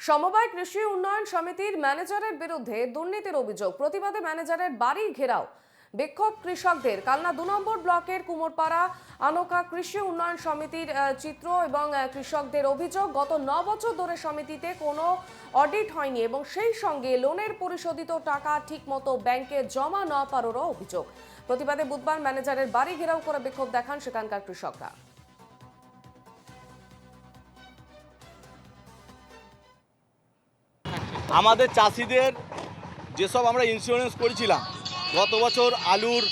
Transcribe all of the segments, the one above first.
সমবায় কৃষি উন্নয়ন সমিতির ম্যানেজারের বিরুদ্ধে দুর্নীতির অভিযোগ, প্রতিবাদে ম্যানেজারের বাড়ি ঘেরাও। বিক্ষোভ কৃষকদের। কালনা ২ নম্বর ব্লকের কুমোরপাড়া আনোকা কৃষি উন্নয়ন সমিতির চিত্র এবং কৃষকদের অভিযোগ, গত ৯ বছর ধরে সমিতিতে কোনো অডিট হয়নি এবং সেই সঙ্গে লোনের পরিশোধিত টাকা ঠিকমতো ব্যাংকে জমা না পাওয়ারও অভিযোগ। প্রতিবাদে বুধবার ম্যানেজারের বাড়ি ঘেরাও করে বিক্ষোভ দেখান সেখানকার কৃষকরা। আমাদের চাষিদের যেসব আমরা ইন্স্যুরেন্স করেছিলাম গত বছর আলুর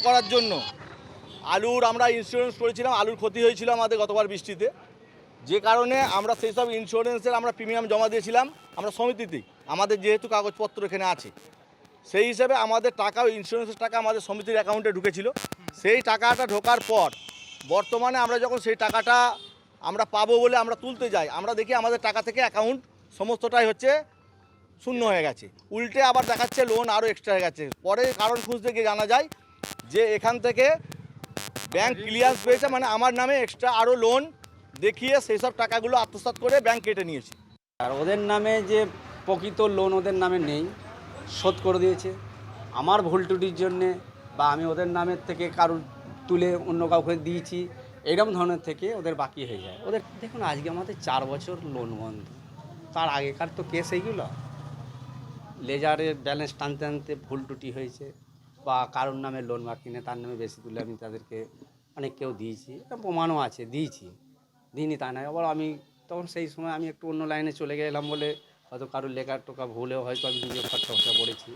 করার জন্য, আমরা ইন্স্যুরেন্স করেছিলাম, আলুর ক্ষতি হয়েছিল আমাদের গতবার বৃষ্টিতে, যে কারণে আমরা সেই সব ইন্স্যুরেন্সের আমরা প্রিমিয়াম জমা দিয়েছিলাম আমরা সমিতিতেই। আমাদের যেহেতু কাগজপত্র এখানে আছে, সেই হিসাবে আমাদের টাকা, ইন্স্যুরেন্সের টাকা আমাদের সমিতির অ্যাকাউন্টে ঢুকেছিল। সেই টাকাটা ঢোকার পর বর্তমানে আমরা যখন সেই টাকাটা আমরা পাবো বলে আমরা তুলতে যাই, আমরা দেখি আমাদের টাকা থেকে অ্যাকাউন্ট সমস্তটাই হচ্ছে শূন্য হয়ে গেছে। উল্টে আবার দেখাচ্ছে লোন আরও এক্সট্রা হয়ে গেছে। পরে কারণ খুঁজতে গিয়ে জানা যায় যে এখান থেকে ব্যাংক ক্লিয়ারেন্স পেয়েছে, মানে আমার নামে এক্সট্রা আরও লোন দেখিয়ে সেই সব টাকাগুলো আত্মসাৎ করে ব্যাংক কেটে নিয়েছে। আর ওদের নামে যে প্রকৃত লোন ওদের নামে নেই, শোধ করে দিয়েছে আমার ভুল ত্রুটির জন্যে, বা আমি ওদের নামের থেকে কারুর তুলে অন্য কাউকে দিয়েছি, এরকম ধরনের থেকে ওদের বাকি হয়ে যায়। ওদের দেখুন, আজকে আমাদের 4 বছর লোন বন্ধ, তার আগেকার তো কেস এইগুলো। লেজারের ব্যালেন্স টানতে টানতে ভুল ত্রুটি হয়েছে, বা কারোর নামে লোন বাকি নেই, তার নামে বেশি তুলে আমি তাদেরকে অনেককেও দিয়েছি, প্রমাণও আছে দিয়েছি, দিইনি তা নয়। আবার আমি তখন সেই সময় আমি একটু অন্য লাইনে চলে গেলাম বলে হয়তো কারোর লেখার টোকা ভুলেও হয়তো আমি নিজে খরচা পড়েছি।